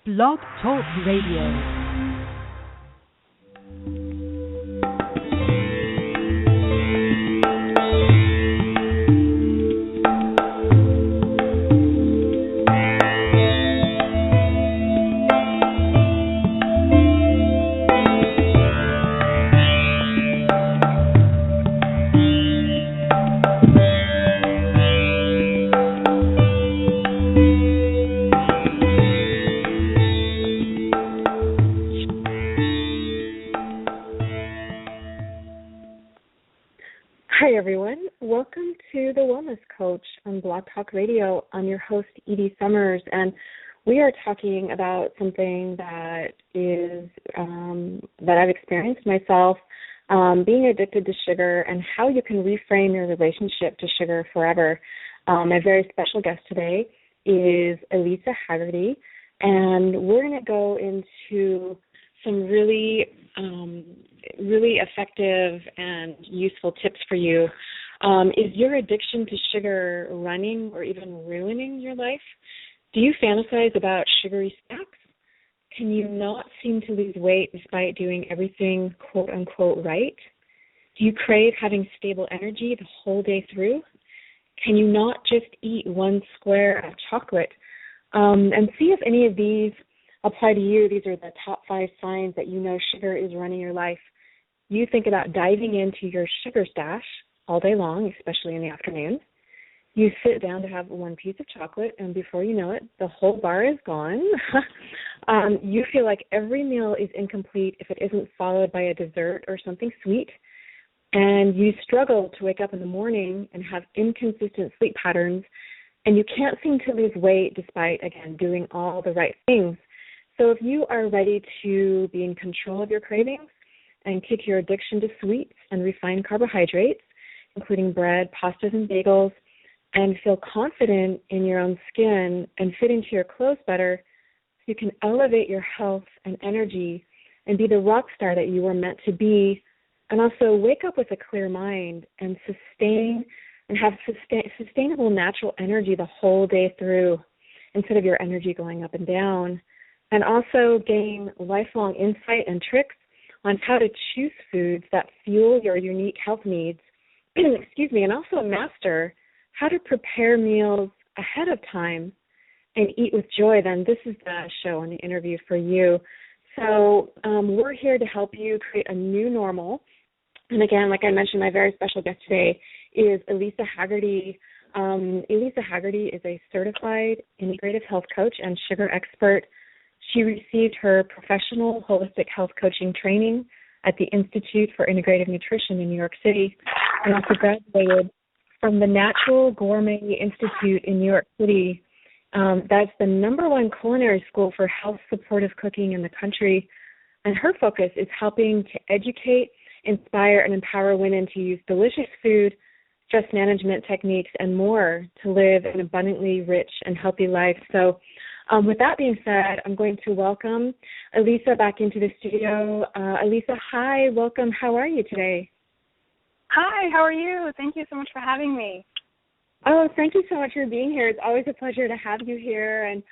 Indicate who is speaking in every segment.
Speaker 1: Blog Talk Radio.
Speaker 2: Hi, everyone. Welcome to The Wellness Coach on Blog Talk Radio. I'm your host, Edie Summers, and we are talking about something that is that I've experienced myself, being addicted to sugar, and how you can reframe your relationship to sugar forever. My very special guest today is Elisa Hagarty, and we're going to go into some really effective and useful tips for you. Is your addiction to sugar running or even ruining your life? Do you fantasize about sugary snacks? Can you not seem to lose weight despite doing everything quote-unquote right? Do you crave having stable energy the whole day through? Can you not just eat one square of chocolate? And see if any of these apply to you. These are the top 5 signs that you know sugar is running your life. You think about diving into your sugar stash all day long, especially in the afternoon. You sit down to have one piece of chocolate, and before you know it, the whole bar is gone. You feel like every meal is incomplete if it isn't followed by a dessert or something sweet. And you struggle to wake up in the morning and have inconsistent sleep patterns, and you can't seem to lose weight despite, again, doing all the right things. So if you are ready to be in control of your cravings and kick your addiction to sweets and refined carbohydrates, including bread, pastas, and bagels, and feel confident in your own skin and fit into your clothes better, so you can elevate your health and energy and be the rock star that you were meant to be, and also wake up with a clear mind and sustain and have sustainable natural energy the whole day through instead of your energy going up and down, and also gain lifelong insight and tricks on how to choose foods that fuel your unique health needs, and also master how to prepare meals ahead of time and eat with joy, then this is the show and the interview for you. So we're here to help you create a new normal. And again, like I mentioned, my very special guest today is Elisa Hagarty. Elisa Hagarty is a certified integrative health coach and sugar expert. She received her professional holistic health coaching training at the Institute for Integrative Nutrition in New York City, and also graduated from the Natural Gourmet Institute in New York City. That's the #1 culinary school for health supportive cooking in the country. And her focus is helping to educate, inspire, and empower women to use delicious food, stress management techniques, and more to live an abundantly rich and healthy life. So with that being said, I'm going to welcome Elisa back into the studio. Elisa, hi, welcome. How are you today?
Speaker 3: Hi, how are you? Thank you so much for having me.
Speaker 2: Oh, thank you so much for being here. It's always a pleasure to have you here. And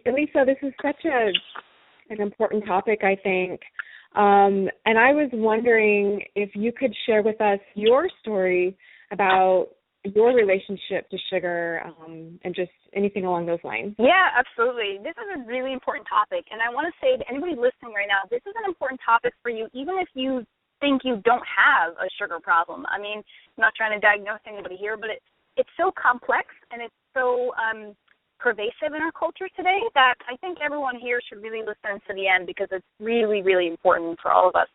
Speaker 2: Elisa, this is such an important topic, I think. And I was wondering if you could share with us your story about your relationship to sugar and just anything along those lines.
Speaker 3: Yeah, absolutely. This is a really important topic. And I want to say to anybody listening right now, this is an important topic for you, even if you think you don't have a sugar problem. I mean, I'm not trying to diagnose anybody here, but it's so complex and it's so pervasive in our culture today that I think everyone here should really listen to the end because it's really, really important for all of us.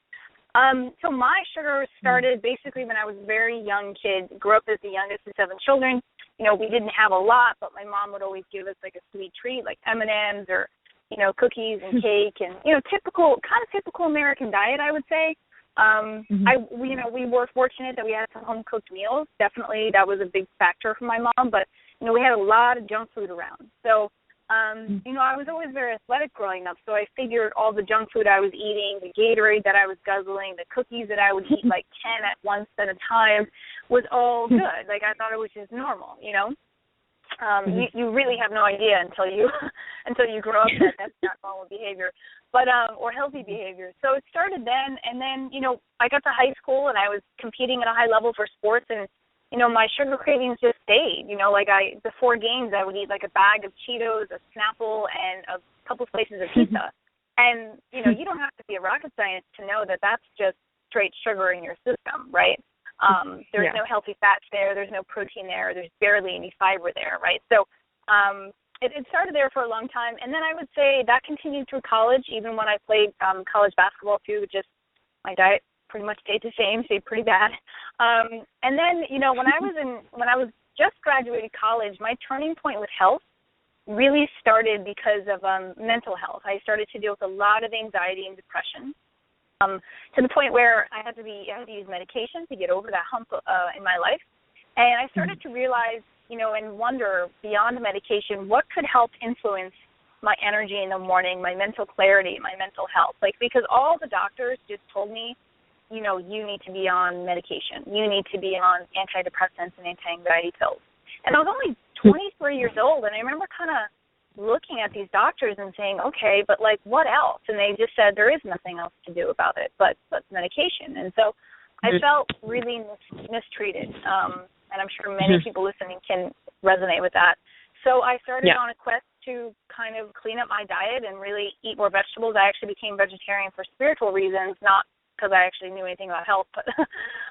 Speaker 3: So my sugar started basically when I was a very young kid, grew up as the youngest of 7 children. You know, we didn't have a lot, but my mom would always give us like a sweet treat like M&Ms or, you know, cookies and cake and, you know, typical American diet, I would say. We were fortunate that we had some home-cooked meals. Definitely that was a big factor for my mom, but, you know, we had a lot of junk food around. So, I was always very athletic growing up, so I figured all the junk food I was eating, the Gatorade that I was guzzling, the cookies that I would eat like 10 at once at a time was all good. Like I thought it was just normal, you know. You really have no idea until you grow up that that's not normal behavior, but or healthy behavior. So it started then, and then I got to high school and I was competing at a high level for sports, and my sugar cravings just stayed. Before games I would eat like a bag of Cheetos, a Snapple, and a couple slices of pizza. And you don't have to be a rocket scientist to know that that's just straight sugar in your system, right? There's no healthy fats there. There's no protein there. There's barely any fiber there, right? So it started there for a long time. And then I would say that continued through college, even when I played college basketball too. Just my diet pretty much stayed the same, stayed pretty bad. And then, when I was just graduating college, my turning point with health really started because of mental health. I started to deal with a lot of anxiety and depression. To the point where I had to use medication to get over that hump in my life. And I started to realize, and wonder beyond the medication, what could help influence my energy in the morning, my mental clarity, my mental health. Because all the doctors just told me, you need to be on medication. You need to be on antidepressants and anti-anxiety pills. And I was only 23 years old, and I remember kind of looking at these doctors and saying, okay, but what else? And they just said there is nothing else to do about it but medication. And so I felt really mistreated, and I'm sure many people listening can resonate with that. So I started on a quest to kind of clean up my diet and really eat more vegetables. I actually became vegetarian for spiritual reasons, not because I actually knew anything about health, but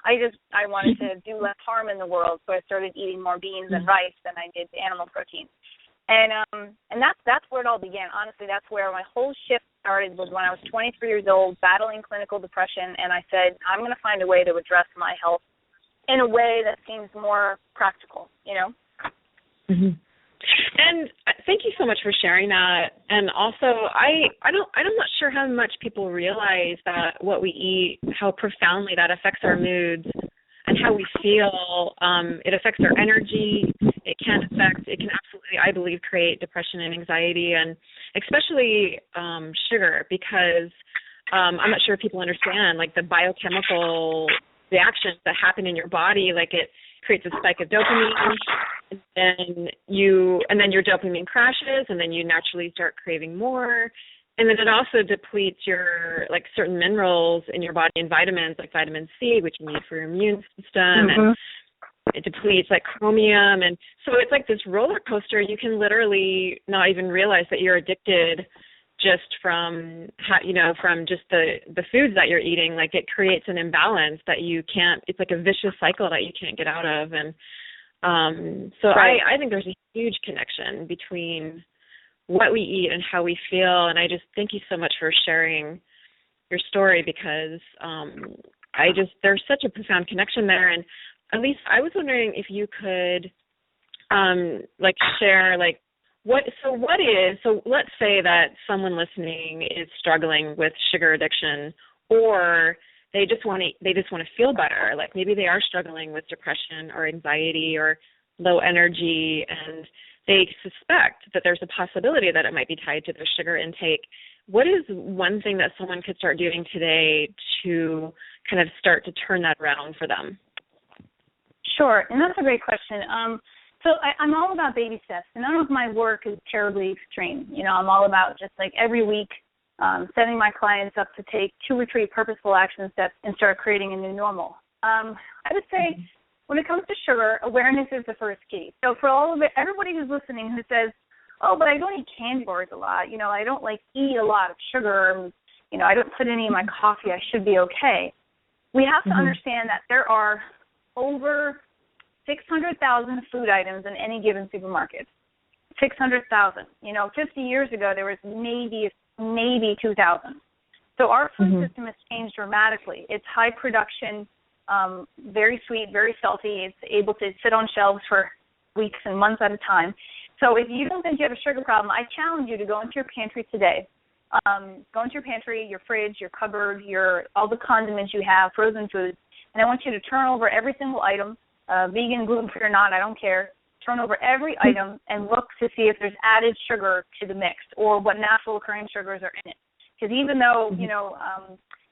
Speaker 3: I wanted to do less harm in the world, so I started eating more beans and rice than I did animal protein. And that's where it all began. Honestly, that's where my whole shift started, was when I was 23 years old, battling clinical depression, and I said, I'm going to find a way to address my health in a way that seems more practical,
Speaker 2: Mm-hmm. And thank you so much for sharing that. And also, I'm not sure how much people realize that what we eat, how profoundly that affects our moods and how we feel. It affects our energy. It can absolutely, I believe, create depression and anxiety, and especially sugar, because I'm not sure if people understand, the biochemical reactions that happen in your body. It creates a spike of dopamine, and then your dopamine crashes, and then you naturally start craving more. And then it also depletes your certain minerals in your body and vitamins, like vitamin C, which you need for your immune system, and it depletes chromium. And so it's this roller coaster. You can literally not even realize that you're addicted just from just the foods that you're eating. It creates an imbalance that you can't. It's a vicious cycle that you can't get out of. And so right. I think there's a huge connection between what we eat and how we feel. And I just thank you so much for sharing your story, because there's such a profound connection there. And Elisa, I was wondering if you could share so let's say that someone listening is struggling with sugar addiction, or they just want to feel better. Maybe they are struggling with depression or anxiety or low energy, and they suspect that there's a possibility that it might be tied to their sugar intake. What is one thing that someone could start doing today to kind of start to turn that around for them?
Speaker 3: Sure, and that's a great question. So I'm all about baby steps, and none of my work is terribly extreme. I'm all about just every week setting my clients up to take 2 or 3 purposeful action steps and start creating a new normal. I would say when it comes to sugar, awareness is the first key. So for everybody who's listening who says, oh, but I don't eat candy bars a lot, I don't eat a lot of sugar, I don't put any in my coffee, I should be okay. We have to understand that there are over 600,000 food items in any given supermarket. 600,000. 50 years ago there was maybe 2,000. So our food system has changed dramatically. It's high production, very sweet, very salty. It's able to sit on shelves for weeks and months at a time. So if you don't think you have a sugar problem, I challenge you to go into your pantry today. Go into your pantry, your fridge, your cupboard, all the condiments you have, frozen foods, and I want you to turn over every single item, vegan, gluten-free or not, I don't care. Turn over every item and look to see if there's added sugar to the mix or what natural occurring sugars are in it. Because even though,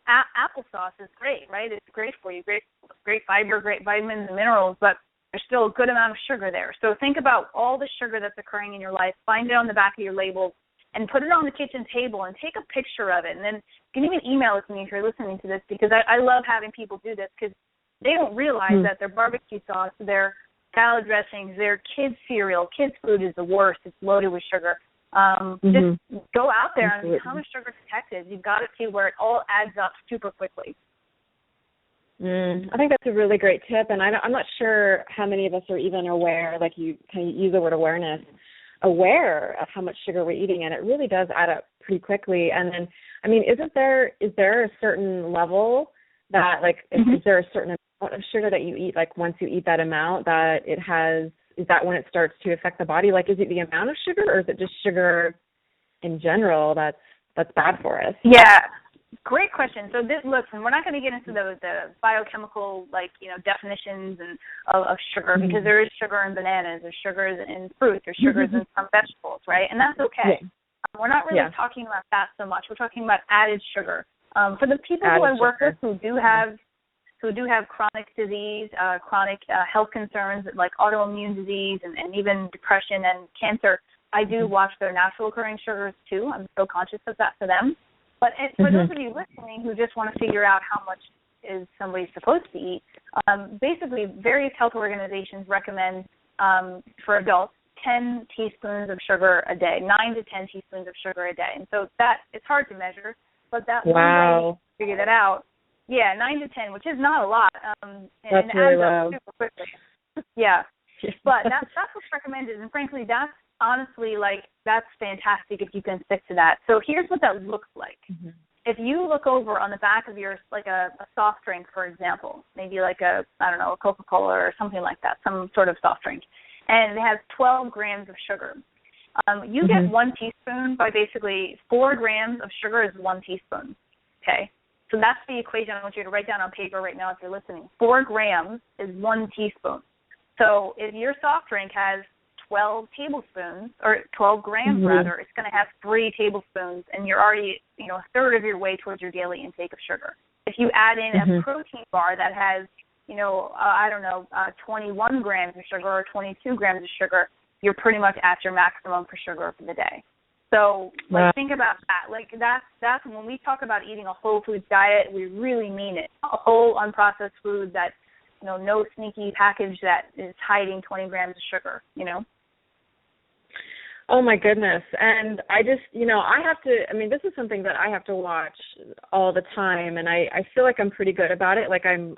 Speaker 3: applesauce is great, right? It's great for you, great fiber, great vitamins and minerals, but there's still a good amount of sugar there. So think about all the sugar that's occurring in your life, find it on the back of your label, and put it on the kitchen table and take a picture of it. And then you can even email it to me if you're listening to this, because I love having people do this, because they don't realize that their barbecue sauce, their salad dressings, their kids' cereal, kids' food is the worst. It's loaded with sugar. Just go out there and become a sugar detective. You've got to see where it all adds up super quickly.
Speaker 2: I think that's a really great tip, and I'm not sure how many of us are even aware, like you kind of use the word awareness, aware of how much sugar we're eating, and it really does add up pretty quickly. And then, I mean, is there a certain level that, like, is there a certain amount of sugar that you eat, like once you eat that amount, that it has, is that when it starts to affect the body? Like, is it the amount of sugar, or is it just sugar in general that's bad for us?
Speaker 3: Yeah, great question. So this, listen, we're not going to get into the biochemical, definitions of sugar, because there is sugar in bananas, there's sugars in fruit, there's sugars in some vegetables, right? And that's okay. Yeah. We're not really talking about that so much. We're talking about added sugar. For the people who I work with who do have chronic disease, chronic health concerns like autoimmune disease and even depression and cancer, I do watch their natural occurring sugars too. I'm so conscious of that for them. But for those of you listening who just want to figure out how much is somebody supposed to eat, basically various health organizations recommend for adults 10 teaspoons of sugar a day, 9 to 10 teaspoons of sugar a day. And so that, it's hard to measure, but that one way you figure that out. Yeah, 9 to 10, which is not a lot. And
Speaker 2: that's really low.
Speaker 3: Super quickly. Yeah. But that's what's recommended. And frankly, that's honestly, that's fantastic if you can stick to that. So here's what that looks like. If you look over on the back of your, like a soft drink, for example, maybe like a Coca-Cola or something like that, some sort of soft drink, and it has 12 grams of sugar. You get 1 teaspoon by basically 4 grams of sugar is 1 teaspoon, okay? So that's the equation I want you to write down on paper right now if you're listening. 4 grams is 1 teaspoon. So if your soft drink has 12 tablespoons, or 12 grams rather, it's going to have 3 tablespoons, and you're already, a third of your way towards your daily intake of sugar. If you add in a protein bar that has, 21 grams of sugar or 22 grams of sugar, you're pretty much at your maximum for sugar for the day. So, think about that. That's when we talk about eating a whole foods diet, we really mean it. A whole unprocessed food that, no sneaky package that is hiding 20 grams of sugar,
Speaker 2: Oh, my goodness. And I just, I have to, this is something that I have to watch all the time, and I feel like I'm pretty good about it. Like I'm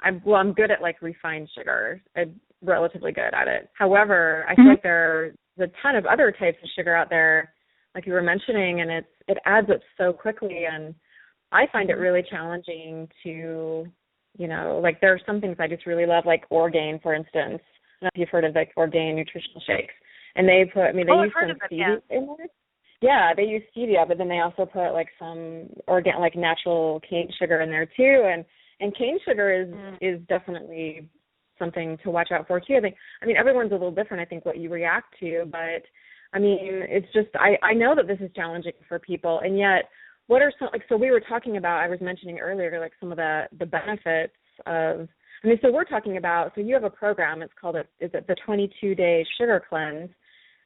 Speaker 2: good at, refined sugar. I'm relatively good at it. However, I feel like there's a ton of other types of sugar out there, like you were mentioning, and it adds up so quickly, and I find it really challenging to, there are some things I just really love, like Orgain, for instance. I don't know if you've heard of, Orgain nutritional shakes. And they put, they use some stevia in it. Yeah, they use stevia, but then they also put, some organic, natural cane sugar in there, too. And cane sugar is definitely something to watch out for, too. Everyone's a little different, I think, what you react to, but it's just, I know that this is challenging for people, and yet, what are some, so we were talking about, I was mentioning earlier, some of the benefits of, so we're talking about, so you have a program, it's called, is it the 22-day sugar cleanse,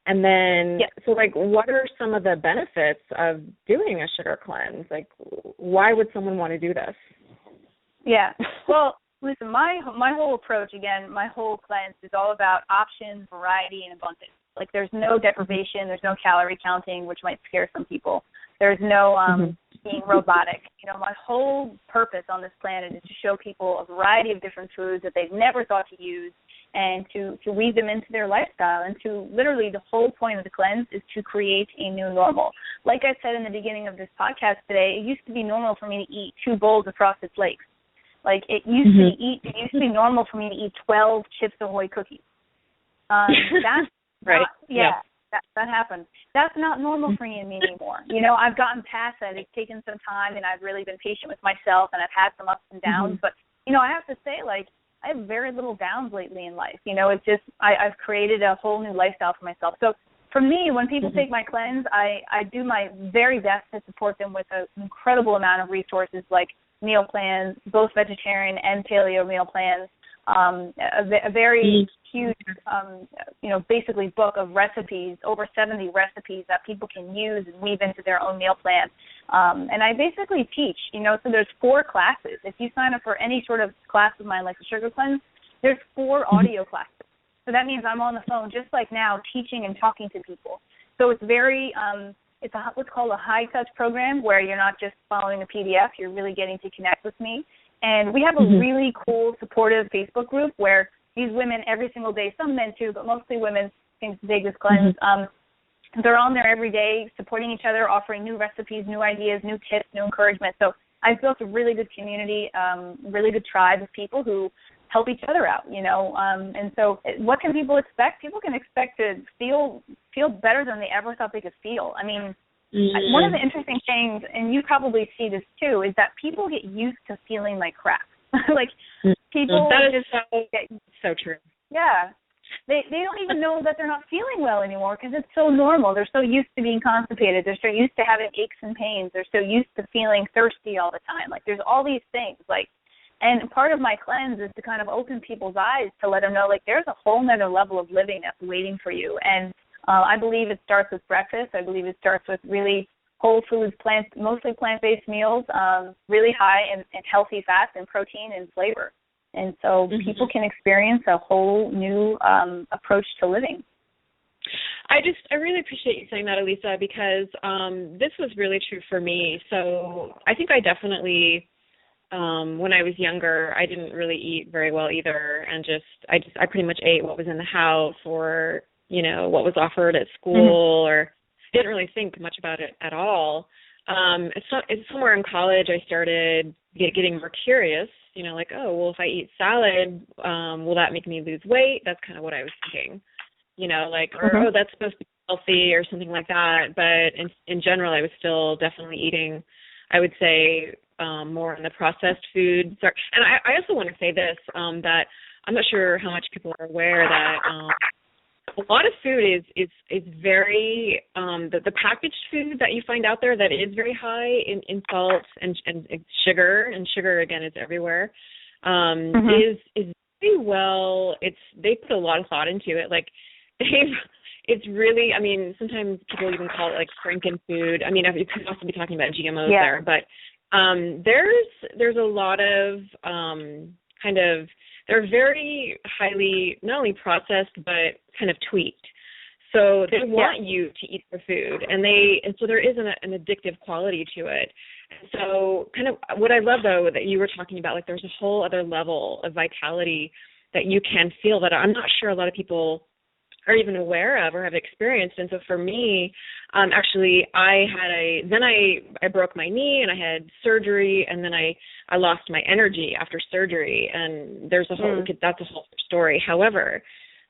Speaker 2: and then, so what are some of the benefits of doing a sugar cleanse? Why would someone want to do this?
Speaker 3: Yeah, well, listen, my whole approach, again, my whole cleanse is all about options, variety, and abundance. There's no deprivation, there's no calorie counting, which might scare some people. There's no being robotic. My whole purpose on this planet is to show people a variety of different foods that they've never thought to use, and to weave them into their lifestyle, and to literally, the whole point of the cleanse is to create a new normal. Like I said in the beginning of this podcast today, it used to be normal for me to eat 2 bowls of Frosted Flakes. It used to be normal for me to eat 12 Chips Ahoy cookies. That's
Speaker 2: right.
Speaker 3: That happened. That's not normal for me anymore. I've gotten past that. It's taken some time, and I've really been patient with myself, and I've had some ups and downs. But, I have to say, I have very little downs lately in life. It's just I've created a whole new lifestyle for myself. So for me, when people take my cleanse, I do my very best to support them with an incredible amount of resources, like meal plans, both vegetarian and paleo meal plans, a very huge, basically book of recipes, over 70 recipes that people can use and weave into their own meal plan. And I basically teach, so there's 4 classes. If you sign up for any sort of class of mine, like the Sugar Cleanse, there's 4 audio classes. So that means I'm on the phone just like now teaching and talking to people. So it's very, it's what's called a high-touch program where you're not just following a PDF, you're really getting to connect with me. And we have a really cool, supportive Facebook group where these women every single day, some men too, but mostly women, things Dig This Cleanse, they're on there every day supporting each other, offering new recipes, new ideas, new tips, new encouragement. So I've built a really good community, really good tribe of people who help each other out, and so what can people expect? People can expect to feel better than they ever thought they could feel. I mean, one of the interesting things, and you probably see this too, is that people get used to feeling like crap. Like people
Speaker 2: that is
Speaker 3: just
Speaker 2: so true.
Speaker 3: Yeah. They don't even know that they're not feeling well anymore because it's so normal. They're so used to being constipated. They're so used to having aches and pains. They're so used to feeling thirsty all the time. Like there's all these things and part of my cleanse is to kind of open people's eyes to let them know, there's a whole nother level of living that's waiting for you. And I believe it starts with breakfast. I believe it starts with really whole foods, mostly plant-based meals, really high in healthy fats and protein and flavor. And so people can experience a whole new approach to living.
Speaker 2: I really appreciate you saying that, Elisa, because this was really true for me. So I think I definitely... when I was younger, I didn't really eat very well either, and I pretty much ate what was in the house or what was offered at school, or didn't really think much about it at all. It's somewhere in college I started getting more curious. If I eat salad, will that make me lose weight? That's kind of what I was thinking. Or that's supposed to be healthy or something like that. But in general, I was still definitely eating, I would say, more in the processed foods. And I also want to say this, that I'm not sure how much people are aware that a lot of food is very, the packaged food that you find out there that is very high in salt and sugar, and sugar, again, is everywhere, is very well, they put a lot of thought into it. It's really, I mean, sometimes people even call it Frankenfood. I mean, you could also be talking about GMOs there, but there's a lot of they're very highly not only processed but kind of tweaked. So they want you to eat their food, and so there is an addictive quality to it. So kind of what I love though that you were talking about, there's a whole other level of vitality that you can feel that I'm not sure a lot of people are even aware of or have experienced. And so for me, actually, I broke my knee and I had surgery, and then I lost my energy after surgery, and there's that's a whole story. However,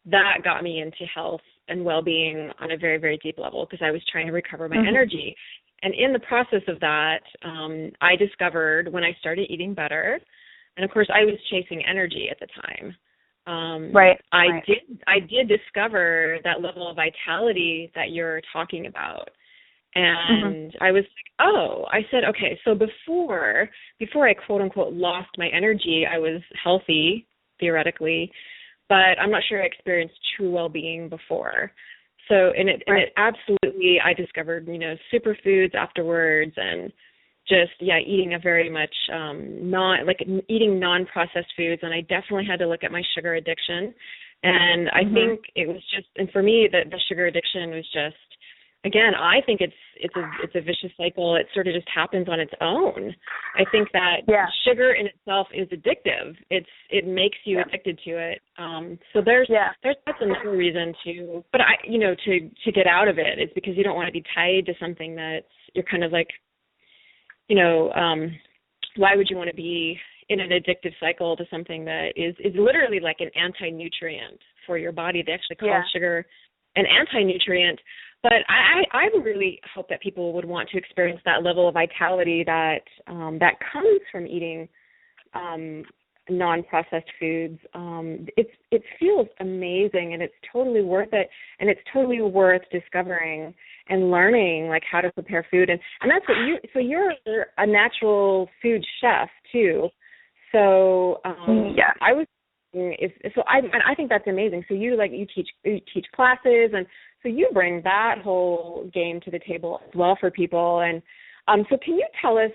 Speaker 2: that got me into health and well-being on a very, very deep level because I was trying to recover my energy. And in the process of that, I discovered when I started eating better, and of course I was chasing energy at the time. I did discover that level of vitality that you're talking about. And I was I said, okay, so before I quote unquote lost my energy, I was healthy theoretically, but I'm not sure I experienced true well-being before. So, and it absolutely, I discovered, superfoods afterwards, and just, eating a very much eating non-processed foods. And I definitely had to look at my sugar addiction. And I think it was just, and for me, the sugar addiction was just, again, I think it's a vicious cycle. It sort of just happens on its own. I think that sugar in itself is addictive. It makes you addicted to it. So that's another reason to, but to get out of it is because you don't want to be tied to something that you're kind of like, why would you want to be in an addictive cycle to something that is literally like an anti-nutrient for your body? They actually call sugar an anti-nutrient. But I really hope that people would want to experience that level of vitality that comes from eating non-processed foods. It feels amazing, and it's totally worth it, and it's totally worth discovering and learning how to prepare food. And that's what you're a natural food chef too. So I was is so. I think that's amazing. So you teach classes, and so you bring that whole game to the table as well for people. And so can you tell us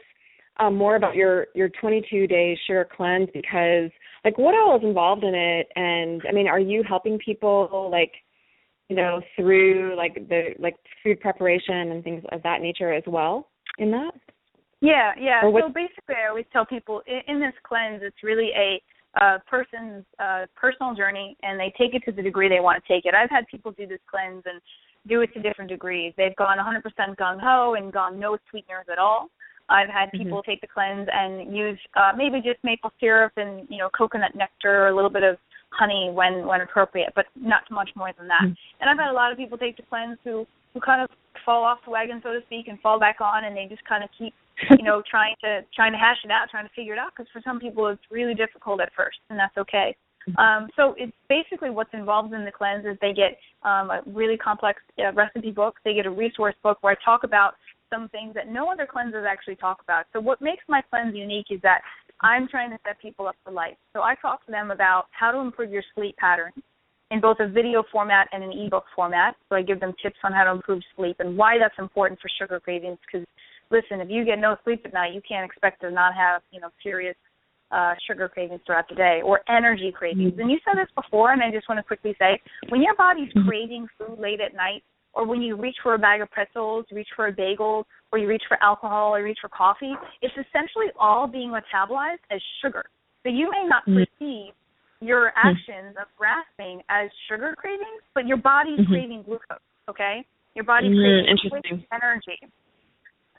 Speaker 2: more about your 22-day sugar cleanse? Because like what all is involved in it, and I mean, are you helping people through the food preparation and things of that nature as well in that?
Speaker 3: Yeah. So basically, I always tell people in this cleanse, it's really a person's personal journey, and they take it to the degree they want to take it. I've had people do this cleanse and do it to different degrees. They've gone 100% gung-ho and gone no sweeteners at all. I've had people take the cleanse and use maybe just maple syrup and, coconut nectar or a little bit of honey when appropriate, but not much more than that. And I've had a lot of people take the cleanse who kind of fall off the wagon, so to speak, and fall back on, and they just kind of keep trying to hash it out, trying to figure it out, because for some people it's really difficult at first, and that's okay. So it's basically what's involved in the cleanse is they get a really complex recipe book. They get a resource book where I talk about some things that no other cleanses actually talk about. So what makes my cleanse unique is that I'm trying to set people up for life. So I talk to them about how to improve your sleep patterns in both a video format and an ebook format. So I give them tips on how to improve sleep and why that's important for sugar cravings, because listen, if you get no sleep at night, you can't expect to not have, serious sugar cravings throughout the day or energy cravings. And you said this before, and I just want to quickly say, when your body's craving food late at night, or when you reach for a bag of pretzels, reach for a bagel, or you reach for alcohol, or reach for coffee, it's essentially all being metabolized as sugar. So you may not perceive your actions of grasping as sugar cravings, but your body's craving glucose, okay? Your body's craving quick energy.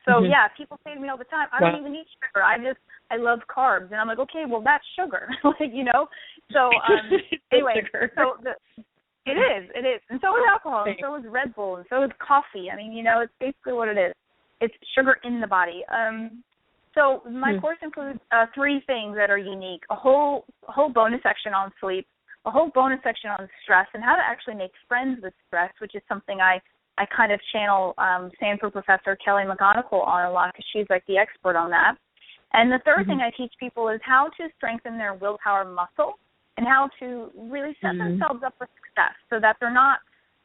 Speaker 3: So, people say to me all the time, I don't even eat sugar. I love carbs. And I'm like, okay, well, that's sugar. So, anyway, it is. And so is alcohol, and so is Red Bull, and so is coffee. I mean, it's basically what it is. It's sugar in the body. So my course includes 3 things that are unique: a whole bonus section on sleep, a whole bonus section on stress, and how to actually make friends with stress, which is something I kind of channel Stanford professor Kelly McGonigal on a lot, because she's like the expert on that. And the third thing I teach people is how to strengthen their willpower muscle and how to really set themselves up for success so that they're not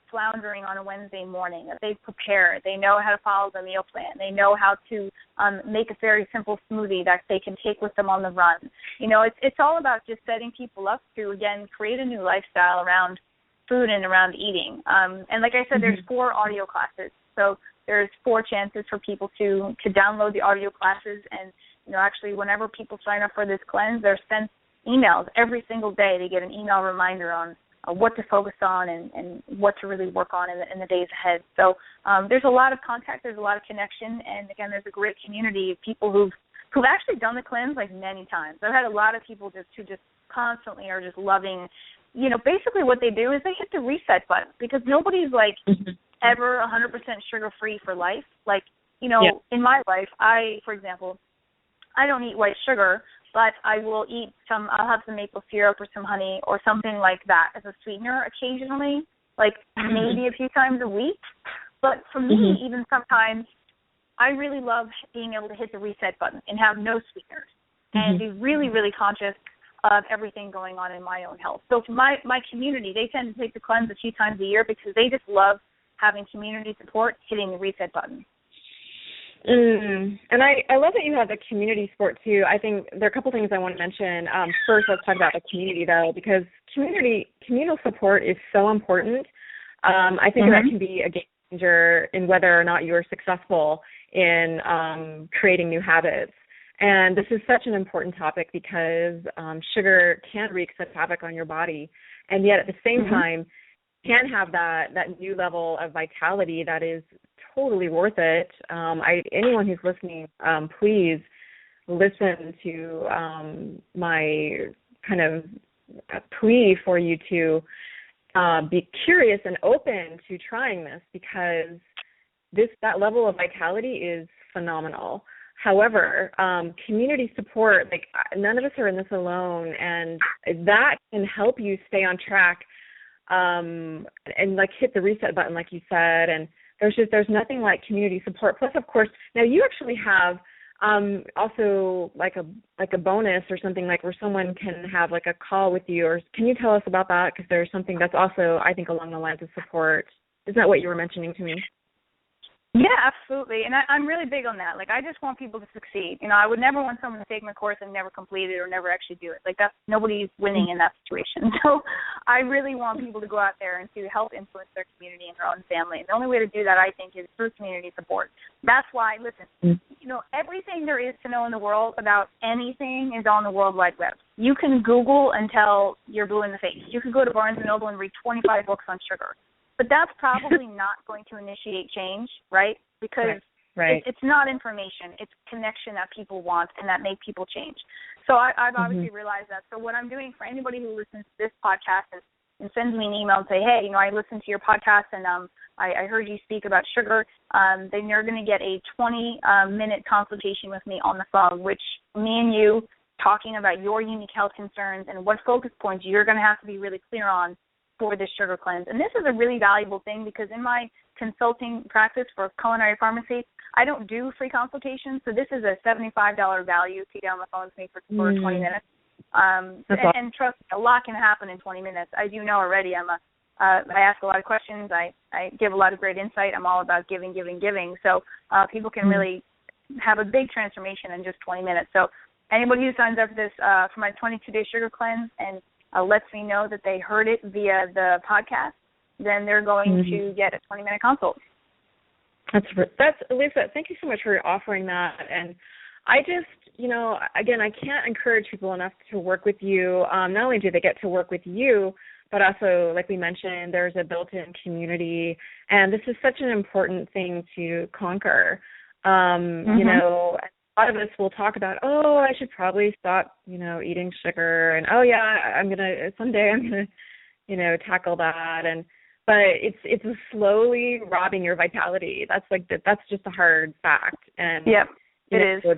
Speaker 3: floundering on a Wednesday morning, that they prepare, they know how to follow the meal plan, they know how to make a very simple smoothie that they can take with them on the run. It's all about just setting people up to, again, create a new lifestyle around food and around eating. And like I said, there's 4 audio classes. So there's 4 chances for people to download the audio classes. And, actually, whenever people sign up for this cleanse, they're sent emails every single day. They get an email reminder on what to focus on and what to really work on in the days ahead. So there's a lot of contact. There's a lot of connection. And, again, there's a great community of people who've actually done the cleanse, like, many times. I've had a lot of people who just constantly are just loving. Basically what they do is they hit the reset button, because nobody's like ever 100% sugar-free for life. Like, in my life, for example, I don't eat white sugar, but I will I'll have some maple syrup or some honey or something like that as a sweetener occasionally, like maybe a few times a week. But for me, even sometimes, I really love being able to hit the reset button and have no sweeteners and be really, really conscious of everything going on in my own health. So for my community, they tend to take the cleanse a few times a year because they just love having community support, hitting the reset button.
Speaker 2: And I love that you have the community support too. I think there are a couple things I want to mention. First, let's talk about the community though, because communal support is so important. I think that can be a game changer in whether or not you are successful in creating new habits. And this is such an important topic because sugar can wreak such havoc on your body, and yet at the same time can have that new level of vitality that is totally worth it. Anyone who's listening, please listen to my kind of plea for you to be curious and open to trying this, because that level of vitality is phenomenal. However, community support, like none of us are in this alone, and that can help you stay on track and like hit the reset button, like you said. And there's nothing like community support. Plus, of course, now you actually have also like a bonus or something like where someone can have like a call with you, or can you tell us about that? Because there's something that's also, I think, along the lines of support. Isn't that what you were mentioning to me?
Speaker 3: Yeah, absolutely. And I'm really big on that. Like, I just want people to succeed. You know, I would never want someone to take my course and never complete it or never actually do it. Like, nobody's winning in that situation. So I really want people to go out there and to help influence their community and their own family. And the only way to do that, I think, is through community support. That's why, listen, you know, everything there is to know in the world about anything is on the World Wide Web. You can Google until you're blue in the face. You can go to Barnes & Noble and read 25 books on sugar. But that's probably not going to initiate change, right? Because it's not information. It's connection that people want and that make people change. So I've obviously realized that. So what I'm doing for anybody who listens to this podcast and sends me an email and say, hey, you know, I listened to your podcast and I heard you speak about sugar, then you're going to get a 20-minute consultation with me on the phone, which me and you talking about your unique health concerns and what focus points you're going to have to be really clear on for this sugar cleanse. And this is a really valuable thing because in my consulting practice for culinary pharmacy, I don't do free consultations, so this is a $75 value to get on the phone with me for 20 minutes. And trust me, a lot can happen in 20 minutes. As you know already, I ask a lot of questions. I give a lot of great insight. I'm all about giving. So people can really have a big transformation in just 20 minutes. So anybody who signs up for this, for my 22-day sugar cleanse and lets me know that they heard it via the podcast, then they're going to get a 20-minute consult.
Speaker 2: That's Elisa, thank you so much for offering that. And I just, you know, again, I can't encourage people enough to work with you. Not only do they get to work with you, but also, like we mentioned, there's a built-in community. And this is such an important thing to conquer. You know, a lot of us will talk about, I should probably stop, you know, eating sugar, and someday I'm gonna, you know, tackle that, but it's slowly robbing your vitality. That's just a hard fact, and it is. So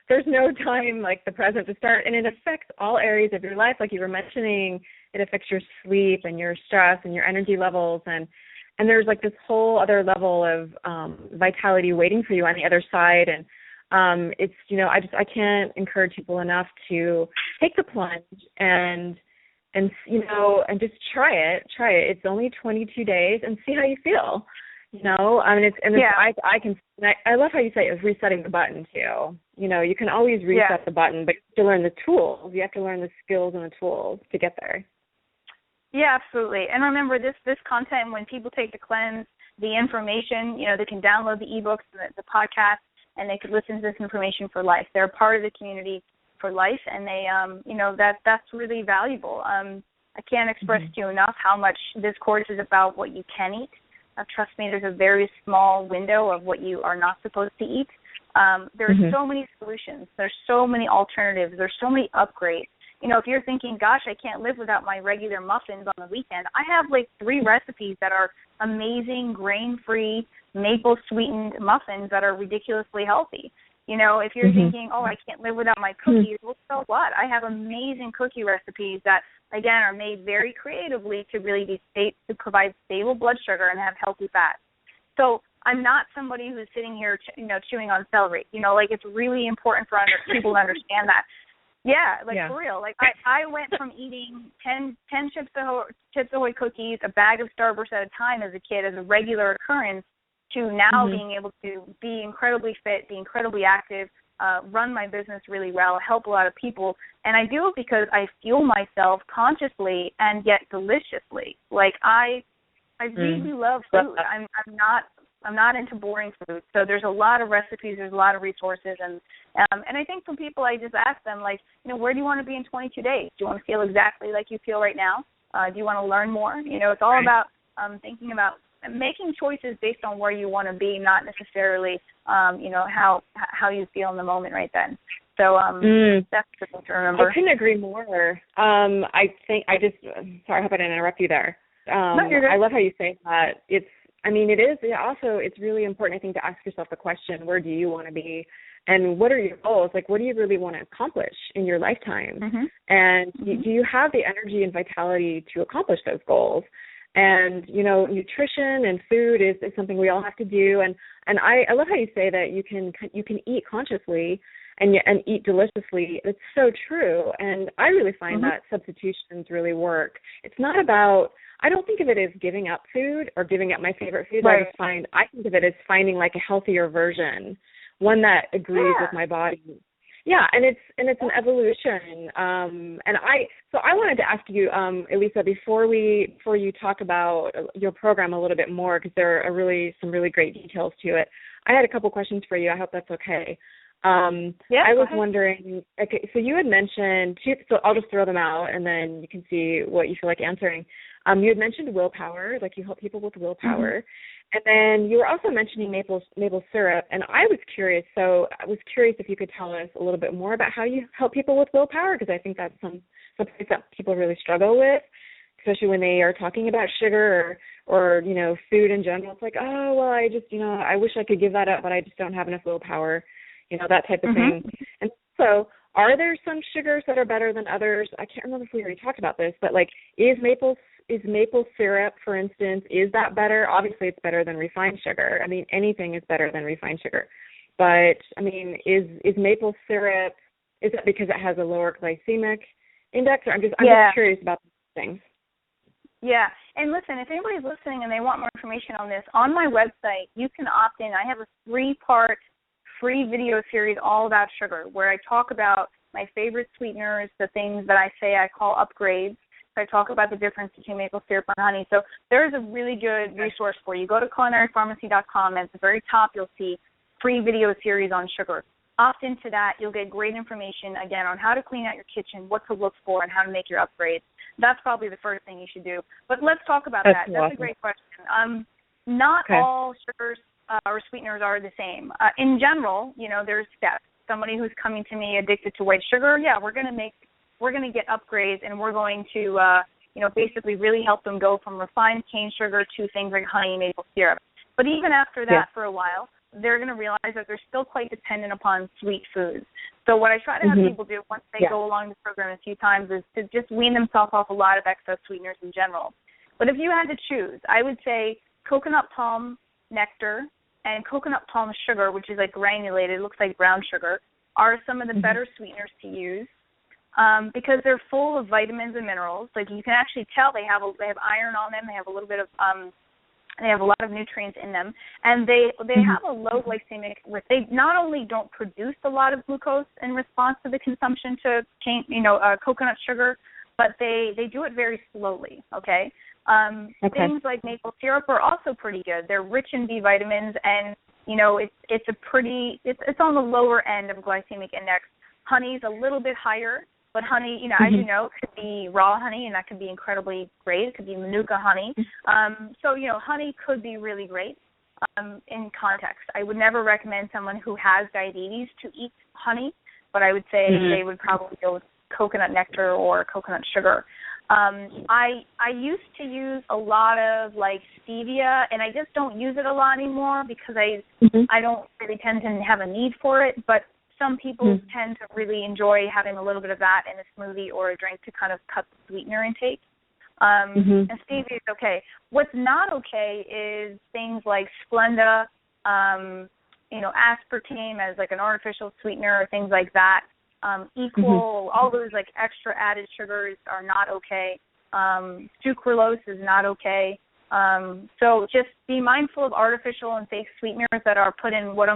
Speaker 2: there's no time like the present to start, and it affects all areas of your life, like you were mentioning. It affects your sleep and your stress and your energy levels, and there's like this whole other level of vitality waiting for you on the other side, and it's, you know, I can't encourage people enough to take the plunge and you know, and just try it. It's only 22 days and see how you feel. You know, I mean, I love how you say it was resetting the button too. You know, you can always reset the button, but you have to learn the tools. You have to learn the skills and the tools to get there.
Speaker 3: Yeah, absolutely. And remember, this content, when people take the cleanse, the information, you know, they can download the ebooks, the podcast, and they could listen to this information for life. They're a part of the community for life, and they, you know, that's really valuable. I can't express to you enough how much this course is about what you can eat. Trust me, there's a very small window of what you are not supposed to eat. There's so many solutions. There's so many alternatives. There's so many upgrades. You know, if you're thinking, gosh, I can't live without my regular muffins on the weekend, I have like 3 recipes that are amazing, grain-free, maple-sweetened muffins that are ridiculously healthy. You know, if you're thinking, I can't live without my cookies, well, so what? I have amazing cookie recipes that, again, are made very creatively to really to provide stable blood sugar and have healthy fats. So I'm not somebody who's sitting here, you know, chewing on celery. You know, like, it's really important for people to understand that. For real. Like, I went from eating 10 Chips Ahoy cookies, a bag of Starburst at a time as a kid as a regular occurrence, to now being able to be incredibly fit, be incredibly active, run my business really well, help a lot of people. And I do it because I fuel myself consciously and yet deliciously. Like, I really love food. I'm not into boring food. So there's a lot of recipes, there's a lot of resources, and I think from people, I just ask them, like, you know, where do you want to be in 22 days? Do you want to feel exactly like you feel right now? Do you want to learn more? You know, it's all about thinking about making choices based on where you want to be, not necessarily, you know, how you feel in the moment right then. So that's the thing to remember.
Speaker 2: I couldn't agree more. Sorry, I hope I didn't interrupt you there.
Speaker 3: No, you're good.
Speaker 2: I love how you say that. It's really important, I think, to ask yourself the question, where do you want to be? And what are your goals? Like, what do you really want to accomplish in your lifetime? And do you have the energy and vitality to accomplish those goals? And, you know, nutrition and food is something we all have to do. And I love how you say that you can eat consciously and eat deliciously. It's so true. And I really find that substitutions really work. It's not about, I don't think of it as giving up food or giving up my favorite foods.
Speaker 3: Right.
Speaker 2: I think of it as finding like a healthier version, one that agrees with my body. Yeah, and it's an evolution. And I wanted to ask you, Elisa, before you talk about your program a little bit more, because there are some really great details to it. I had a couple questions for you. I hope that's okay. I was wondering. Okay, so you had mentioned so I'll just throw them out, and then you can see what you feel like answering. You had mentioned willpower, like you help people with willpower. And then you were also mentioning maple syrup, and I was curious. So I was curious if you could tell us a little bit more about how you help people with willpower, because I think that's something that people really struggle with, especially when they are talking about sugar or you know, food in general. It's like, oh, well, I just, you know, I wish I could give that up, but I just don't have enough willpower, you know, that type of thing. And so are there some sugars that are better than others? I can't remember if we already talked about this, but like, is maple syrup, for instance, is that better? Obviously, it's better than refined sugar. I mean, anything is better than refined sugar. But, I mean, is maple syrup, is that because it has a lower glycemic index? Or I'm just curious about these things.
Speaker 3: Yeah. And listen, if anybody's listening and they want more information on this, on my website, you can opt in. I have a 3-part free video series all about sugar, where I talk about my favorite sweeteners, the things that I say I call upgrades. I talk about the difference between maple syrup and honey. So there is a really good resource for you. Go to culinarypharmacy.com, and at the very top you'll see free video series on sugar. Opt into that. You'll get great information, again, on how to clean out your kitchen, what to look for, and how to make your upgrades. That's probably the first thing you should do. But let's talk about that. That's awesome. A great question. Not all sugars or sweeteners are the same. In general, you know, there's steps. Somebody who's coming to me addicted to white sugar, we're going to get upgrades, and we're going to, basically really help them go from refined cane sugar to things like honey and maple syrup. But even after that, for a while, they're going to realize that they're still quite dependent upon sweet foods. So what I try to have people do once they go along the program a few times is to just wean themselves off a lot of excess sweeteners in general. But if you had to choose, I would say coconut palm nectar and coconut palm sugar, which is like granulated, looks like brown sugar, are some of the better sweeteners to use. Because they're full of vitamins and minerals. Like, you can actually tell they have iron on them. They have a little bit of they have a lot of nutrients in them, and they have a low glycemic. They not only don't produce a lot of glucose in response to the consumption to coconut sugar, but they do it very slowly. Okay. Things like maple syrup are also pretty good. They're rich in B vitamins, and it's on the lower end of glycemic index. Honey's a little bit higher. But honey, as you know, could be raw honey, and that could be incredibly great. It could be Manuka honey. So honey could be really great in context. I would never recommend someone who has diabetes to eat honey, but I would say they would probably go with coconut nectar or coconut sugar. I used to use a lot of like stevia, and I just don't use it a lot anymore because I don't really tend to have a need for it, but some people tend to really enjoy having a little bit of that in a smoothie or a drink to kind of cut the sweetener intake. And stevia is okay. What's not okay is things like Splenda, aspartame as like an artificial sweetener or things like that. All those like extra added sugars are not okay. Sucralose is not okay. So just be mindful of artificial and fake sweeteners that are put in what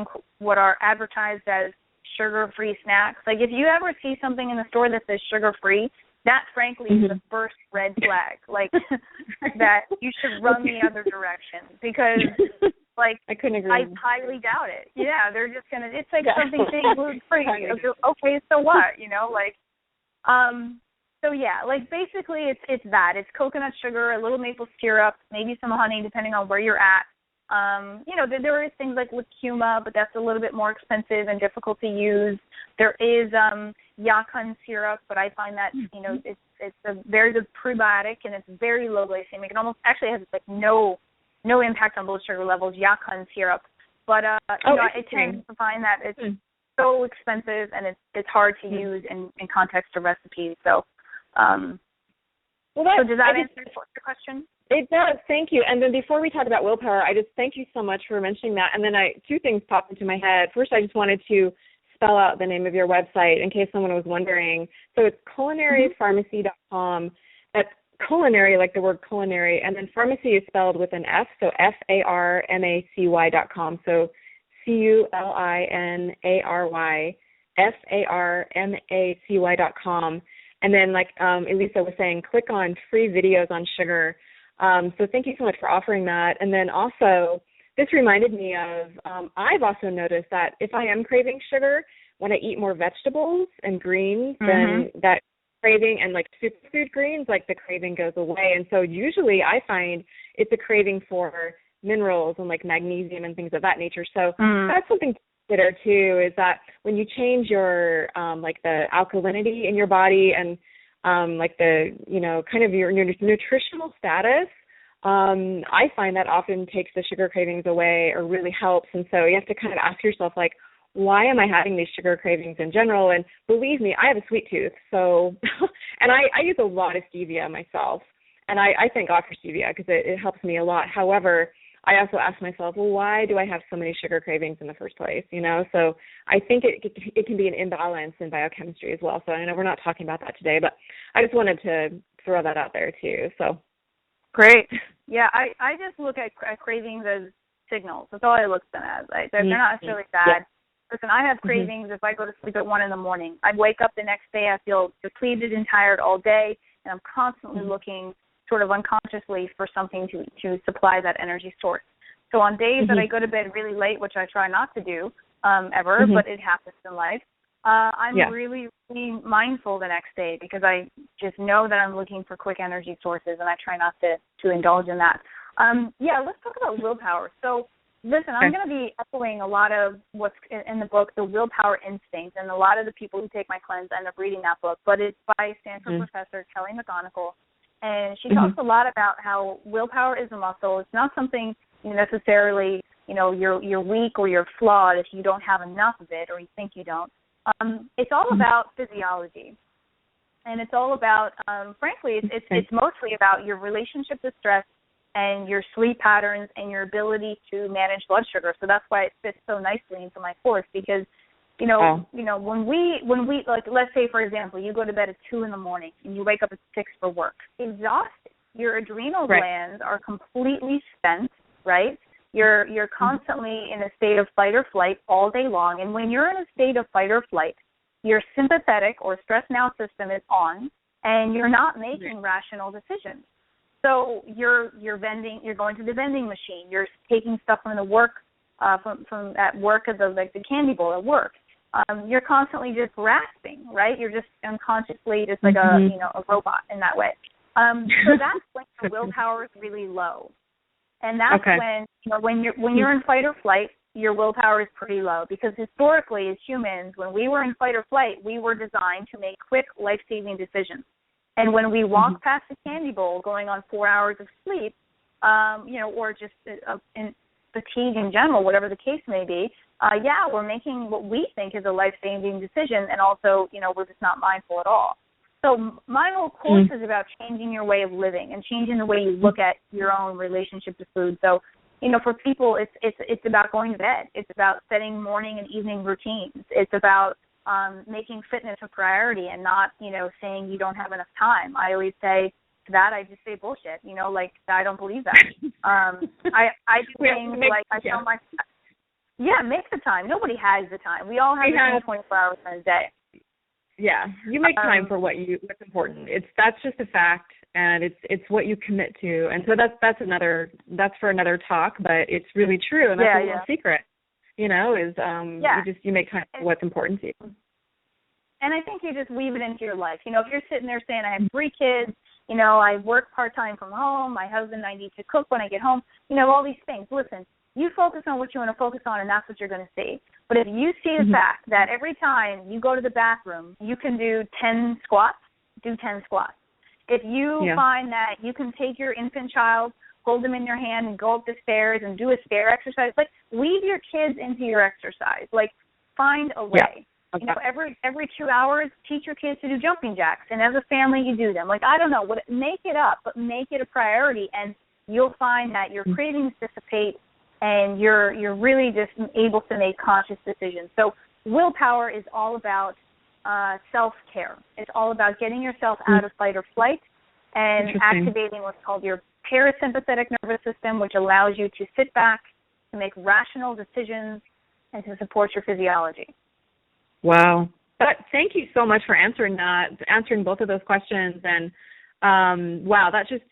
Speaker 3: are advertised as sugar-free snacks. Like, if you ever see something in the store that says sugar-free, that, frankly, is the first red flag. Like, that you should run the other direction because, like,
Speaker 2: I couldn't agree.
Speaker 3: I highly doubt it. Yeah, they're just going to, it's like something saying gluten-free. Okay, so what, So, yeah, like, basically it's that. It's coconut sugar, a little maple syrup, maybe some honey, depending on where you're at. There is things like lucuma, but that's a little bit more expensive and difficult to use. There is yakan syrup, but I find that it's a very good prebiotic, and it's very low glycemic. It almost actually has like no impact on blood sugar levels. Yakan syrup, but I tend to find that it's so expensive and it's hard to use in context of recipes. So, so does that answer your question?
Speaker 2: It does. Thank you. And then before we talk about willpower, I just thank you so much for mentioning that. And then two things popped into my head. First, I just wanted to spell out the name of your website in case someone was wondering. So it's culinarypharmacy.com. That's culinary, like the word culinary, and then pharmacy is spelled with an F, so farmacy.com. So culinary, farmacy.com. And then, like Elisa was saying, click on free videos on sugar. So thank you so much for offering that. And then also, this reminded me of, I've also noticed that if I am craving sugar, when I eat more vegetables and greens, then that craving, and like superfood greens, like the craving goes away. And so usually I find it's a craving for minerals and like magnesium and things of that nature. So that's something to consider too, is that when you change your like the alkalinity in your body and like the, you know, kind of your nutritional status, I find that often takes the sugar cravings away or really helps. And so you have to kind of ask yourself, like, why am I having these sugar cravings in general? And believe me, I have a sweet tooth. So, and I use a lot of stevia myself. And I thank God for stevia because it helps me a lot. However, I also ask myself, well, why do I have so many sugar cravings in the first place? You know, so I think it can be an imbalance in biochemistry as well. So I know we're not talking about that today, but I just wanted to throw that out there too. So
Speaker 3: great. Yeah, I just look at cravings as signals. That's all I look at them as. They're not necessarily bad. Yeah. Listen, I have cravings if I go to sleep at 1 a.m. I wake up the next day, I feel depleted and tired all day, and I'm constantly looking sort of unconsciously for something to supply that energy source. So on days that I go to bed really late, which I try not to do ever, but it happens in life, I'm really, really mindful the next day because I just know that I'm looking for quick energy sources, and I try not to indulge in that. Let's talk about willpower. So listen, I'm going to be echoing a lot of what's in the book, The Willpower Instinct, and a lot of the people who take my cleanse end up reading that book, but it's by Stanford professor Kelly McGonigal, and she talks a lot about how willpower is a muscle. It's not something necessarily, you're weak or you're flawed if you don't have enough of it or you think you don't. It's all about physiology, and it's all about, frankly, it's mostly about your relationship to stress and your sleep patterns and your ability to manage blood sugar. So that's why it fits so nicely into my course because, when we like, let's say, for example, you go to bed at 2 a.m. and you wake up at 6 for work, exhausted. Your adrenal glands are completely spent, right? You're constantly in a state of fight or flight all day long. And when you're in a state of fight or flight, your sympathetic or stress now system is on, and you're not making rational decisions. So you're going to the vending machine. You're taking stuff from the work, from at work at the candy bowl at work. You're constantly just grasping, right? You're just unconsciously just like a robot in that way. So that's when the willpower is really low, and that's when you're in fight or flight, your willpower is pretty low because historically, as humans, when we were in fight or flight, we were designed to make quick, life-saving decisions. And when we walk past the candy bowl going on 4 hours of sleep, or just in fatigue in general, whatever the case may be, we're making what we think is a life-saving decision, and also, we're just not mindful at all. So my whole course is about changing your way of living and changing the way you look at your own relationship to food. So, for people, it's about going to bed. It's about setting morning and evening routines. It's about making fitness a priority and not, saying you don't have enough time. I always say to that, I just say bullshit, I don't believe that. I do things like I tell my, make the time. Nobody has the time. We all have 24 hours in a day.
Speaker 2: Yeah, you make time for what's important. That's just a fact, and it's what you commit to. And so that's for another talk, but it's really true, and that's a little secret. You make time for what's important to you.
Speaker 3: And I think you just weave it into your life. If you're sitting there saying, I have 3 kids, I work part-time from home, my husband, I need to cook when I get home, all these things. Listen, you focus on what you want to focus on, and that's what you're going to see. But if you see the fact that every time you go to the bathroom, you can do 10 squats, do 10 squats. If you find that you can take your infant child, hold them in your hand and go up the stairs and do a stair exercise, like weave your kids into your exercise. Like find a way. You know, every 2 hours, teach your kids to do jumping jacks, and as a family, you do them. Like, I don't know, make it up, but make it a priority, and you'll find that your cravings dissipate, and you're really just able to make conscious decisions. So willpower is all about self-care. It's all about getting yourself out of fight or flight and activating what's called your parasympathetic nervous system, which allows you to sit back, to make rational decisions, and to support your physiology.
Speaker 2: Wow. Thank you so much for answering both of those questions. And wow, that's just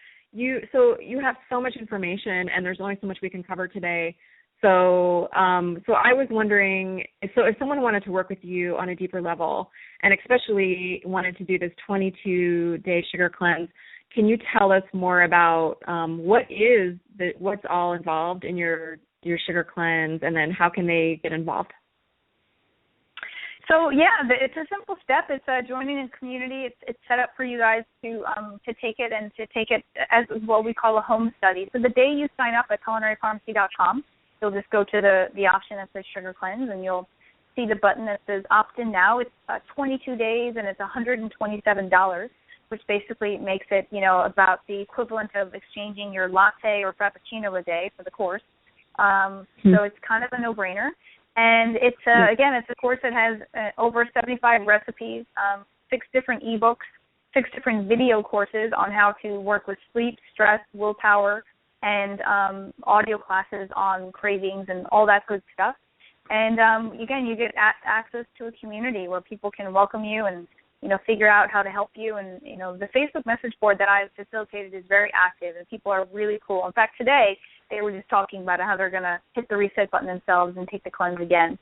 Speaker 2: so you have so much information, and there's only so much we can cover today. So I was wondering, so if someone wanted to work with you on a deeper level, and especially wanted to do this 22-day sugar cleanse, can you tell us more about what's all involved in your sugar cleanse, and then how can they get involved?
Speaker 3: So it's a simple step. It's joining a community. It's set up for you guys to take it, and to take it as what we call a home study. So the day you sign up at culinarypharmacy.com, you'll just go to the option that says sugar cleanse, and you'll see the button that says opt in now. It's 22 days, and it's $127, which basically makes it, about the equivalent of exchanging your latte or frappuccino a day for the course. So it's kind of a no-brainer. And it's, it's a course that has over 75 recipes, 6 different ebooks, 6 different video courses on how to work with sleep, stress, willpower, and audio classes on cravings and all that good stuff. And, again, you get access to a community where people can welcome you and, figure out how to help you. And, the Facebook message board that I've facilitated is very active, and people are really cool. In fact, today they were just talking about how they're going to hit the reset button themselves and take the cleanse again.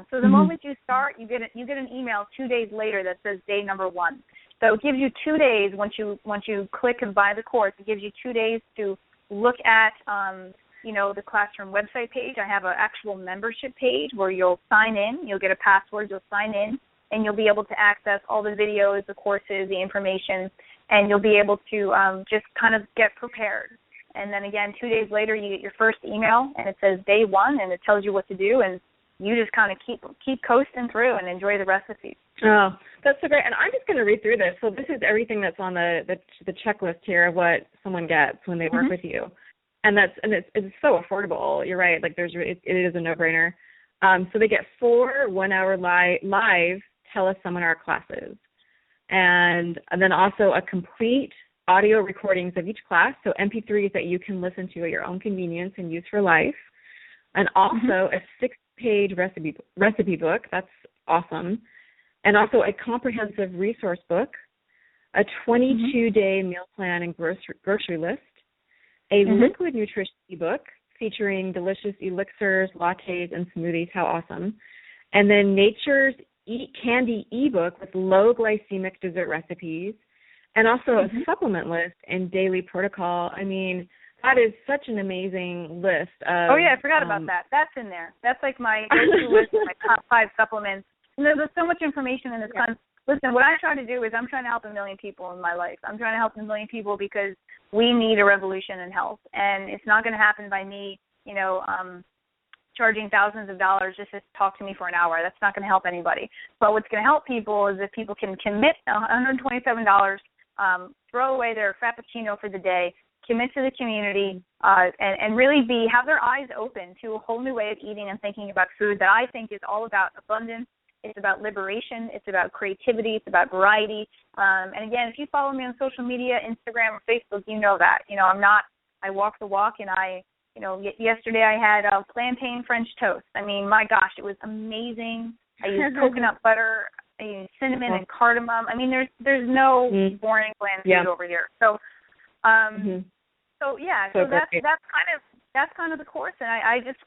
Speaker 3: So the moment you start, you get an email 2 days later that says day number 1. So it gives you 2 days once you click and buy the course. It gives you 2 days to look at the classroom website page. I have an actual membership page where you'll sign in. You'll get a password. You'll sign in, and you'll be able to access all the videos, the courses, the information, and you'll be able to just kind of get prepared. And then again, 2 days later, you get your first email, and it says day 1, and it tells you what to do, and you just kind of keep coasting through and enjoy the recipes.
Speaker 2: Oh, that's so great. And I'm just going to read through this. So this is everything that's on the checklist here of what someone gets when they work with you, and it's so affordable. You're right. Like it is a no-brainer. So they get 4 one-hour live teleseminar classes, and then also a complete audio recordings of each class, so MP3s that you can listen to at your own convenience and use for life, and also a 6-page recipe book. That's awesome. And also a comprehensive resource book, a 22-day meal plan and grocery list, a liquid nutrition ebook featuring delicious elixirs, lattes, and smoothies. How awesome. And then Nature's Eat Candy ebook with low glycemic dessert recipes, and also a supplement list and daily protocol. I mean, that is such an amazing list of...
Speaker 3: Oh, yeah, I forgot about that. That's in there. That's like my go-to list of my top 5 supplements. And there's so much information in this. Listen, what I try to do is I'm trying to help a million people in my life. I'm trying to help a million people because we need a revolution in health. And it's not going to happen by me, charging thousands of dollars just to talk to me for an hour. That's not going to help anybody. But what's going to help people is if people can commit $127, throw away their frappuccino for the day, commit to the community, and really have their eyes open to a whole new way of eating and thinking about food that I think is all about abundance. It's about liberation. It's about creativity. It's about variety. And again, if you follow me on social media, Instagram or Facebook, you know that. I walk the walk, and yesterday I had plantain French toast. I mean, my gosh, it was amazing. I used coconut butter. I use cinnamon and cardamom. I mean, there's no boring bland food over here. So, so that's kind of the course. And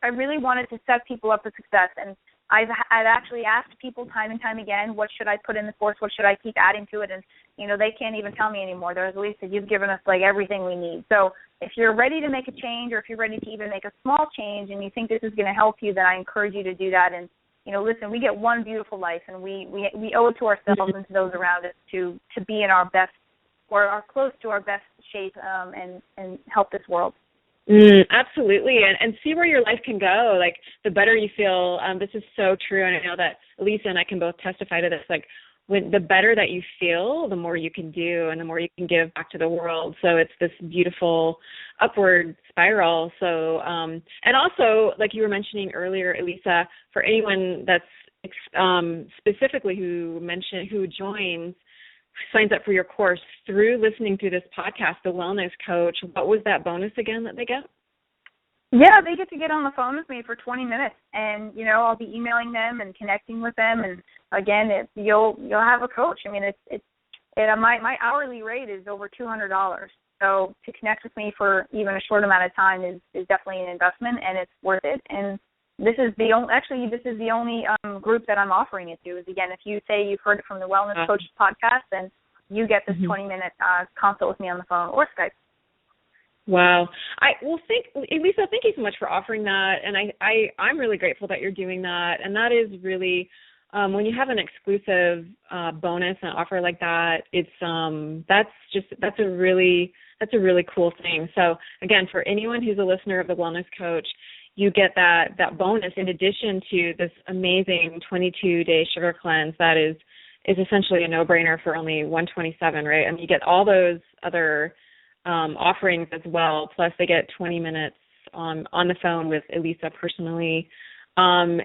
Speaker 3: I really wanted to set people up for success. And I've actually asked people time and time again, what should I put in the course? What should I keep adding to it? And they can't even tell me anymore. There's Elisa, you've given us like everything we need. So if you're ready to make a change, or if you're ready to even make a small change, and you think this is going to help you, then I encourage you to do that. And listen, we get one beautiful life, and we owe it to ourselves and to those around us to be in our best, or are close to our best shape, and help this world.
Speaker 2: Absolutely, and see where your life can go. Like, the better you feel, this is so true, and I know that Elisa and I can both testify to this. Like, when the better that you feel, the more you can do, and the more you can give back to the world. So it's this beautiful upward spiral. So, and also, like you were mentioning earlier, Elisa, for anyone that's specifically who signs up for your course through listening to this podcast, the Wellness Coach, what was that bonus again that they get?
Speaker 3: Yeah, they get to get on the phone with me for 20 minutes, and I'll be emailing them and connecting with them. And again, you'll have a coach. I mean, my hourly rate is over $200. So to connect with me for even a short amount of time is definitely an investment, and it's worth it. And this is the only group that I'm offering it to. Is, again, if you say you've heard it from the Wellness Coach podcast, then you get this 20-minute consult with me on the phone or Skype.
Speaker 2: Wow. Elisa, thank you so much for offering that, and I'm really grateful that you're doing that. And that is really, when you have an exclusive bonus and offer like that, it's that's a really cool thing. So again, for anyone who's a listener of the Wellness Coach, you get that bonus in addition to this amazing 22-day sugar cleanse that is essentially a no-brainer for only $127, right? I mean, you get all those other offerings as well, plus they get 20 minutes on the phone with Elisa personally, and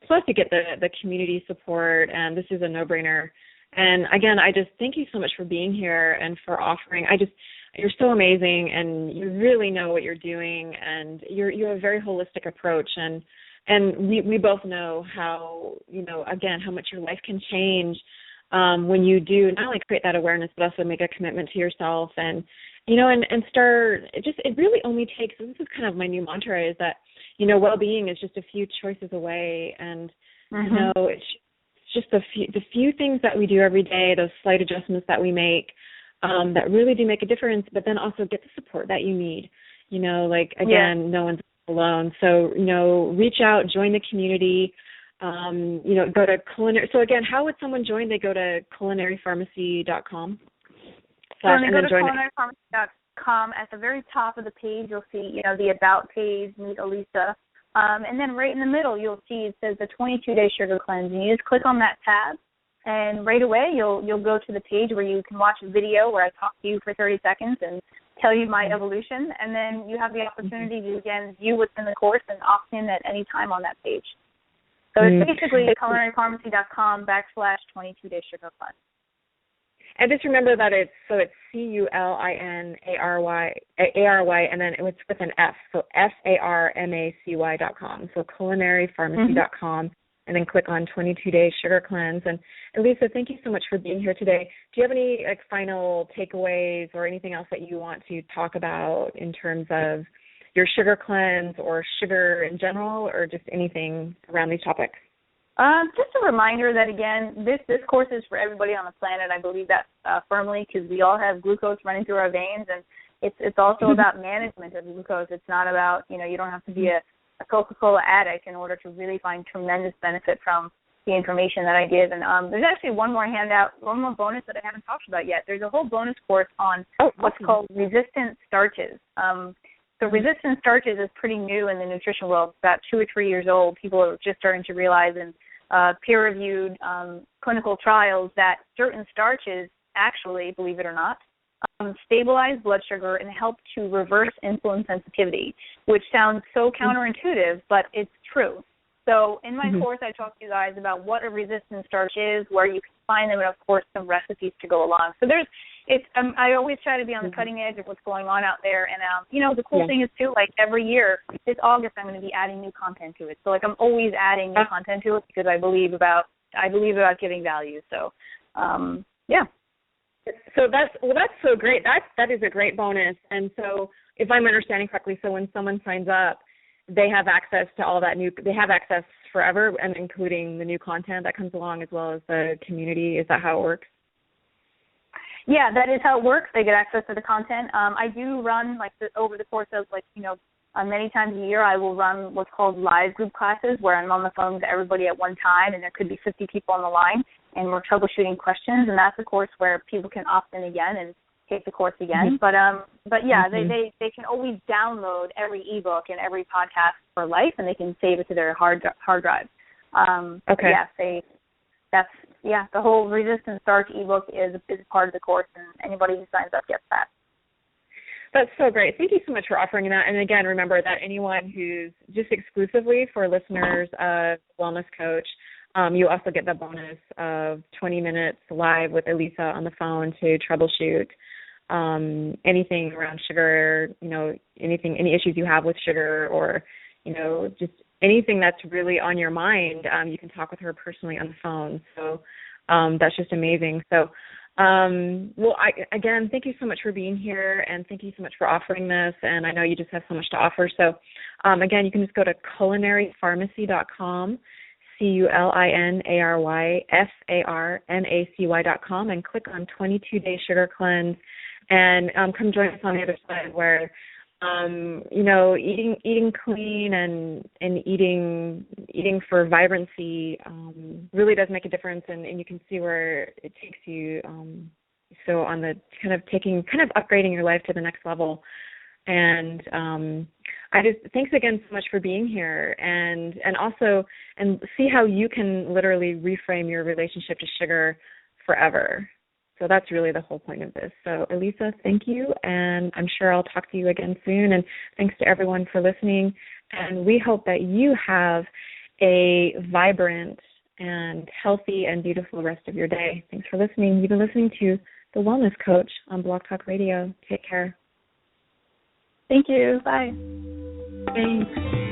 Speaker 2: plus you get the community support, and this is a no-brainer. And again, I just thank you so much for being here and for offering. You're so amazing, and you really know what you're doing, and you have a very holistic approach, and we both know how, again, how much your life can change when you do not only create that awareness, but also make a commitment to yourself, and start. It really only takes. This is kind of my new mantra, is that well-being is just a few choices away, and it's just the few things that we do every day, those slight adjustments that we make, that really do make a difference, but then also get the support that you need. No one's alone. So, reach out, join the community, go to culinary. So again, how would someone join? They go to culinarypharmacy.com.
Speaker 3: When they go to culinarypharmacy.com, at the very top of the page, you'll see, the About page, Meet Elisa. And then right in the middle, you'll see it says the 22-day sugar cleanse. And you just click on that tab. And right away, you'll go to the page where you can watch a video where I talk to you for 30 seconds and tell you my evolution. And then you have the opportunity to, again, view what's in the course and opt in at any time on that page. So it's basically culinarypharmacy.com /22-day sugar cleanse.
Speaker 2: And just remember that it's CULINARY, and then it's with an F, so FARMACY.com. So culinarypharmacy.com. And then click on 22-day sugar cleanse. And Elisa, thank you so much for being here today. Do you have any final takeaways or anything else that you want to talk about in terms of your sugar cleanse or sugar in general, or just anything around these topics?
Speaker 3: Just a reminder that, again, this course is for everybody on the planet. I believe that firmly, because we all have glucose running through our veins, and it's also about management of glucose. It's not about, you don't have to be a Coca-Cola addict in order to really find tremendous benefit from the information that I give. And there's actually one more bonus that I haven't talked about yet. There's a whole bonus course on what's called resistant starches. So resistant starches is pretty new in the nutrition world. It's about 2 or 3 years old. People are just starting to realize in peer-reviewed clinical trials that certain starches actually, believe it or not, stabilize blood sugar and help to reverse insulin sensitivity, which sounds so counterintuitive, but it's true. So in my course, I talk to you guys about what a resistant starch is, where you can find them, and of course, some recipes to go along. So I always try to be on the cutting edge of what's going on out there. And, the cool thing is, too, every year, this August, I'm going to be adding new content to it. So, I'm always adding new content to it because I believe about giving value. So, yeah.
Speaker 2: So that's so great. That is a great bonus. And so if I'm understanding correctly, so when someone signs up, they have access to all that they have access forever, and including the new content that comes along as well as the community. Is that how it works?
Speaker 3: Yeah, that is how it works. They get access to the content. I do run, over the course of, many times a year, I will run what's called live group classes, where I'm on the phone to everybody at one time, and there could be 50 people on the line, and we're troubleshooting questions. And that's a course where people can opt in again and take the course again. But yeah, they can always download every ebook and every podcast for life, and they can save it to their hard drive.
Speaker 2: Okay.
Speaker 3: The whole resistant starch ebook is part of the course, and anybody who signs up gets that.
Speaker 2: That's so great. Thank you so much for offering that. And again, remember that anyone who's just exclusively for listeners of Wellness Coach, you also get the bonus of 20 minutes live with Elisa on the phone to troubleshoot anything around sugar, any issues you have with sugar, or, just anything that's really on your mind. You can talk with her personally on the phone. So that's just amazing. So, again, thank you so much for being here, and thank you so much for offering this. And I know you just have so much to offer. So, again, you can just go to culinarypharmacy.com, CULINARYPHARMACY.com, and click on 22-day sugar cleanse, and come join us on the other side where, eating clean and eating for vibrancy really does make a difference, and you can see where it takes you. So on the kind of upgrading your life to the next level. And thanks again so much for being here, and see how you can literally reframe your relationship to sugar forever. So that's really the whole point of this. So Elisa, thank you, and I'm sure I'll talk to you again soon. And thanks to everyone for listening. And we hope that you have a vibrant and healthy and beautiful rest of your day. Thanks for listening. You've been listening to The Wellness Coach on Blog Talk Radio. Take care.
Speaker 3: Thank you. Bye.
Speaker 2: Thanks.